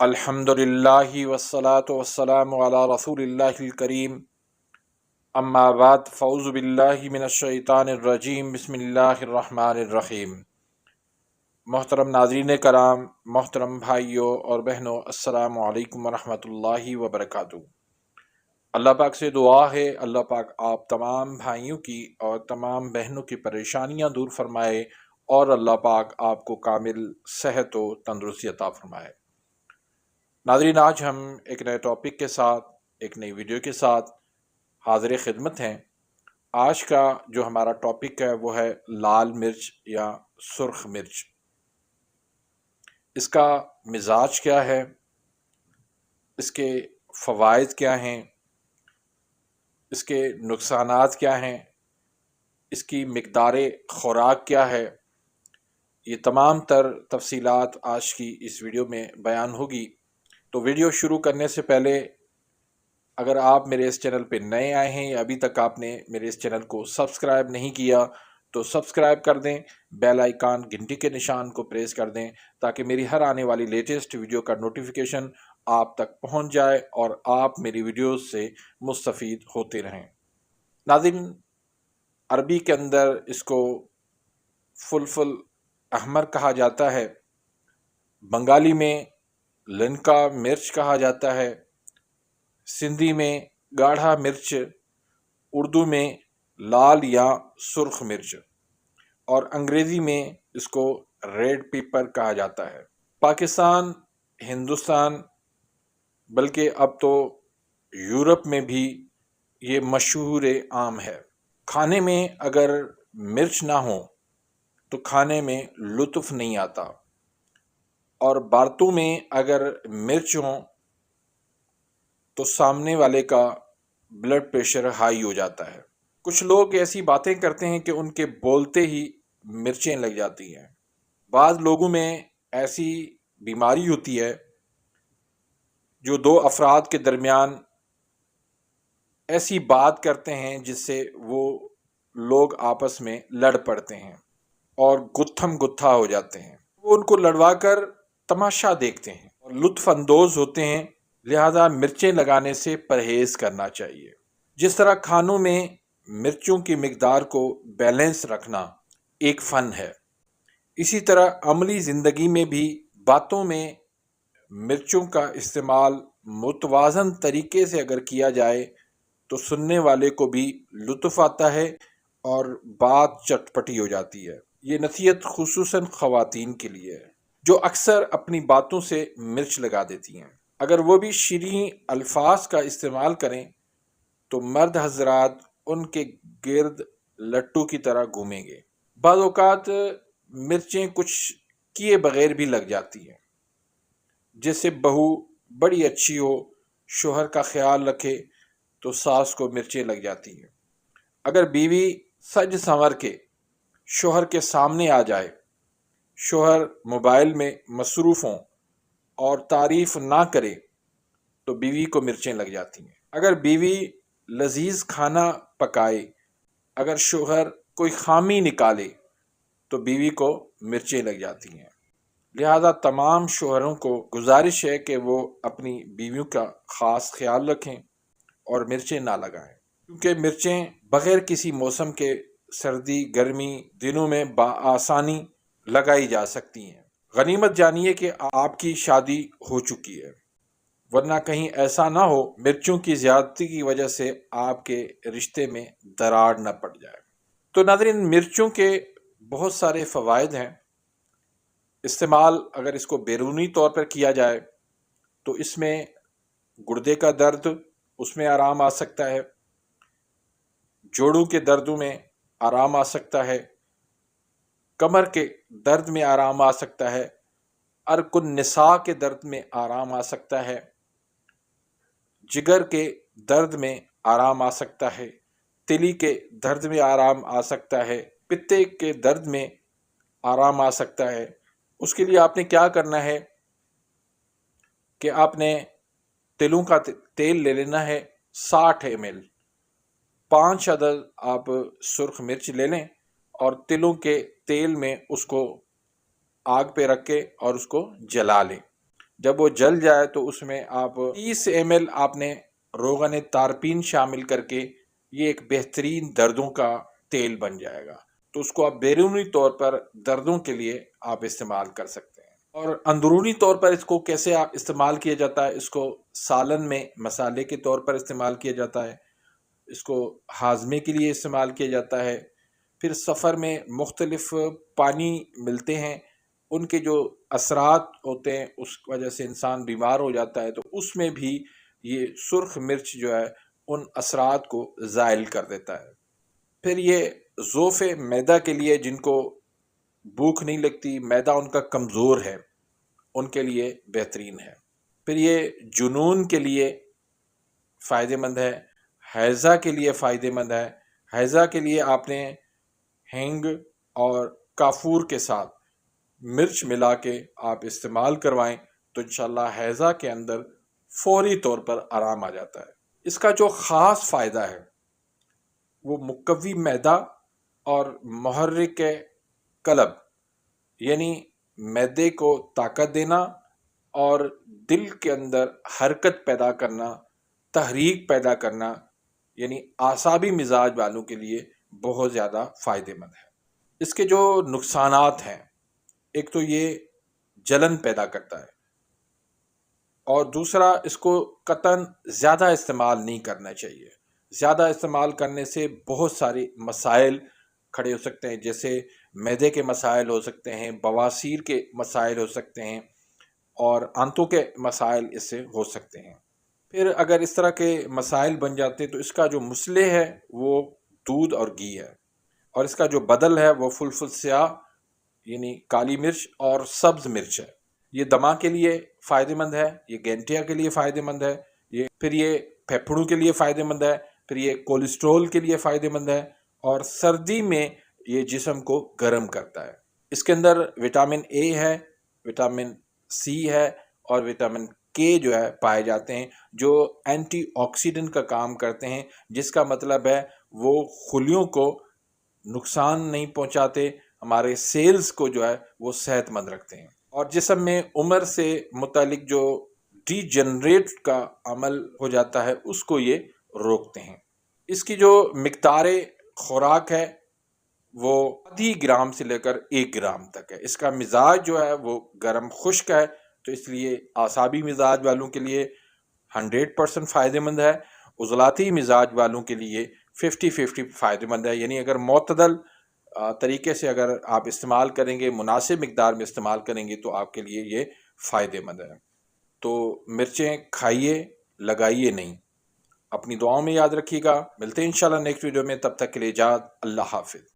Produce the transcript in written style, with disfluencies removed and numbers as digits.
الحمدللہ والصلاة والسلام علی رسول اللہ الکریم، اما بعد فاعوذ باللہ من الشیطان الرجیم، بسم اللہ الرحمن الرحیم۔ محترم ناظرین کرام، محترم بھائیوں اور بہنوں، السلام علیکم ورحمۃ اللہ وبرکاتہ۔ اللہ پاک سے دعا ہے اللہ پاک آپ تمام بھائیوں کی اور تمام بہنوں کی پریشانیاں دور فرمائے اور اللہ پاک آپ کو کامل صحت و تندرستی عطا فرمائے۔ ناظرین، آج ہم ایک نئے ٹاپک کے ساتھ، ایک نئی ویڈیو کے ساتھ حاضر خدمت ہیں۔ آج کا جو ہمارا ٹاپک ہے وہ ہے لال مرچ یا سرخ مرچ۔ اس کا مزاج کیا ہے، اس کے فوائد کیا ہیں، اس کے نقصانات کیا ہیں، اس کی مقدار خوراک کیا ہے، یہ تمام تر تفصیلات آج کی اس ویڈیو میں بیان ہوگی۔ تو ویڈیو شروع کرنے سے پہلے اگر آپ میرے اس چینل پہ نئے آئے ہیں یا ابھی تک آپ نے میرے اس چینل کو سبسکرائب نہیں کیا تو سبسکرائب کر دیں، بیل آئیکن گھنٹی کے نشان کو پریس کر دیں تاکہ میری ہر آنے والی لیٹسٹ ویڈیو کا نوٹیفیکیشن آپ تک پہنچ جائے اور آپ میری ویڈیوز سے مستفید ہوتے رہیں۔ ناظرین، عربی کے اندر اس کو فلفل احمر کہا جاتا ہے، بنگالی میں لنکا مرچ کہا جاتا ہے، سندھی میں گاڑھا مرچ، اردو میں لال یا سرخ مرچ، اور انگریزی میں اس کو ریڈ پیپر کہا جاتا ہے۔ پاکستان، ہندوستان، بلکہ اب تو یورپ میں بھی یہ مشہور عام ہے۔ کھانے میں اگر مرچ نہ ہو تو کھانے میں لطف نہیں آتا، اور باتوں میں اگر مرچ ہوں تو سامنے والے کا بلڈ پریشر ہائی ہو جاتا ہے۔ کچھ لوگ ایسی باتیں کرتے ہیں کہ ان کے بولتے ہی مرچیں لگ جاتی ہیں۔ بعض لوگوں میں ایسی بیماری ہوتی ہے جو دو افراد کے درمیان ایسی بات کرتے ہیں جس سے وہ لوگ آپس میں لڑ پڑتے ہیں اور گتھم گتھا ہو جاتے ہیں۔ وہ ان کو لڑوا کر تماشا دیکھتے ہیں اور لطف اندوز ہوتے ہیں، لہذا مرچیں لگانے سے پرہیز کرنا چاہیے۔ جس طرح کھانوں میں مرچوں کی مقدار کو بیلنس رکھنا ایک فن ہے، اسی طرح عملی زندگی میں بھی باتوں میں مرچوں کا استعمال متوازن طریقے سے اگر کیا جائے تو سننے والے کو بھی لطف آتا ہے اور بات چٹپٹی ہو جاتی ہے۔ یہ نصیحت خصوصاً خواتین کے لیے ہے جو اکثر اپنی باتوں سے مرچ لگا دیتی ہیں۔ اگر وہ بھی شیریں الفاظ کا استعمال کریں تو مرد حضرات ان کے گرد لٹو کی طرح گھومیں گے۔ بعض اوقات مرچیں کچھ کیے بغیر بھی لگ جاتی ہیں، جیسے بہو بڑی اچھی ہو، شوہر کا خیال رکھے تو ساس کو مرچیں لگ جاتی ہیں۔ اگر بیوی سج سنور کے شوہر کے سامنے آ جائے، شوہر موبائل میں مصروف ہوں اور تعریف نہ کرے تو بیوی کو مرچیں لگ جاتی ہیں۔ اگر بیوی لذیذ کھانا پکائے، اگر شوہر کوئی خامی نکالے تو بیوی کو مرچیں لگ جاتی ہیں۔ لہذا تمام شوہروں کو گزارش ہے کہ وہ اپنی بیویوں کا خاص خیال رکھیں اور مرچیں نہ لگائیں، کیونکہ مرچیں بغیر کسی موسم کے سردی گرمی دنوں میں بآسانی لگائی جا سکتی ہیں۔ غنیمت جانیے کہ آپ کی شادی ہو چکی ہے، ورنہ کہیں ایسا نہ ہو مرچوں کی زیادتی کی وجہ سے آپ کے رشتے میں دراڑ نہ پڑ جائے۔ تو ناظرین، مرچوں کے بہت سارے فوائد ہیں۔ استعمال اگر اس کو بیرونی طور پر کیا جائے تو اس میں گردے کا درد، اس میں آرام آ سکتا ہے، جوڑوں کے دردوں میں آرام آ سکتا ہے، کمر کے درد میں آرام آ سکتا ہے، ارک النساء کے درد میں آرام آ سکتا ہے، جگر کے درد میں آرام آ سکتا ہے، تلی کے درد میں آرام آ سکتا ہے، پتے کے درد میں آرام آ سکتا ہے۔ اس کے لیے آپ نے کیا کرنا ہے کہ آپ نے تلوں کا تیل لے لینا ہے 60 ml، 5 عدد آپ سرخ مرچ لے لیں اور تلوں کے تیل میں اس کو آگ پہ رکھ کے اور اس کو جلا لیں۔ جب وہ جل جائے تو اس میں آپ 30 ml آپ نے روغن تارپین شامل کر کے، یہ ایک بہترین دردوں کا تیل بن جائے گا، تو اس کو آپ بیرونی طور پر دردوں کے لیے آپ استعمال کر سکتے ہیں۔ اور اندرونی طور پر اس کو کیسے آپ استعمال کیا جاتا ہے، اس کو سالن میں مسالے کے طور پر استعمال کیا جاتا ہے، اس کو ہاضمے کے لیے استعمال کیا جاتا ہے، پھر سفر میں مختلف پانی ملتے ہیں، ان کے جو اثرات ہوتے ہیں اس وجہ سے انسان بیمار ہو جاتا ہے، تو اس میں بھی یہ سرخ مرچ جو ہے ان اثرات کو زائل کر دیتا ہے۔ پھر یہ ضعف معدہ کے لیے، جن کو بھوک نہیں لگتی، معدہ ان کا کمزور ہے، ان کے لیے بہترین ہے۔ پھر یہ جنون کے لیے فائدہ مند ہے، حیضہ کے لیے فائدہ مند ہے۔ حیضہ کے لیے آپ نے ہینگ اور کافور کے ساتھ مرچ ملا کے آپ استعمال کروائیں تو انشاءاللہ حیضہ کے اندر فوری طور پر آرام آ جاتا ہے۔ اس کا جو خاص فائدہ ہے وہ مقوی معدہ اور محرک قلب، یعنی معدے کو طاقت دینا اور دل کے اندر حرکت پیدا کرنا، تحریک پیدا کرنا، یعنی اعصابی مزاج والوں کے لیے بہت زیادہ فائدہ مند ہے۔ اس کے جو نقصانات ہیں، ایک تو یہ جلن پیدا کرتا ہے، اور دوسرا اس کو قطعاً زیادہ استعمال نہیں کرنا چاہیے۔ زیادہ استعمال کرنے سے بہت سارے مسائل کھڑے ہو سکتے ہیں، جیسے معدے کے مسائل ہو سکتے ہیں، بواسیر کے مسائل ہو سکتے ہیں، اور آنتوں کے مسائل اس سے ہو سکتے ہیں۔ پھر اگر اس طرح کے مسائل بن جاتے ہیں تو اس کا جو مسئلہ ہے وہ دودھ اور گھی ہے، اور اس کا جو بدل ہے وہ فلفل سیاہ یعنی کالی مرچ اور سبز مرچ ہے۔ یہ دمہ کے لیے فائدہ مند ہے، یہ گینٹیا کے لیے فائدہ مند ہے، پھر یہ پھیپھڑوں کے لیے فائدہ مند ہے، پھر یہ کولیسٹرول کے لیے فائدہ مند ہے، اور سردی میں یہ جسم کو گرم کرتا ہے۔ اس کے اندر وٹامن اے ہے، وٹامن سی ہے، اور وٹامن کے جو ہے پائے جاتے ہیں، جو اینٹی آکسیڈنٹ کا کام کرتے ہیں، جس کا مطلب ہے وہ خلیوں کو نقصان نہیں پہنچاتے، ہمارے سیلز کو جو ہے وہ صحت مند رکھتے ہیں، اور جسم میں عمر سے متعلق جو ڈی جنریٹ کا عمل ہو جاتا ہے اس کو یہ روکتے ہیں۔ اس کی جو مقدار خوراک ہے وہ آدھی گرام سے لے کر 1 گرام تک ہے۔ اس کا مزاج جو ہے وہ گرم خشک ہے، تو اس لیے اعصابی مزاج والوں کے لیے 100% فائدہ مند ہے، عضلاتی مزاج والوں کے لیے 50-50 فائدہ مند ہے۔ یعنی اگر معتدل طریقے سے اگر آپ استعمال کریں گے، مناسب مقدار میں استعمال کریں گے، تو آپ کے لیے یہ فائدہ مند ہے۔ تو مرچیں کھائیے، لگائیے نہیں۔ اپنی دعاؤں میں یاد رکھیے گا۔ ملتے ہیں انشاءاللہ نیکسٹ ویڈیو میں، تب تک کے لیے اجازت، اللہ حافظ۔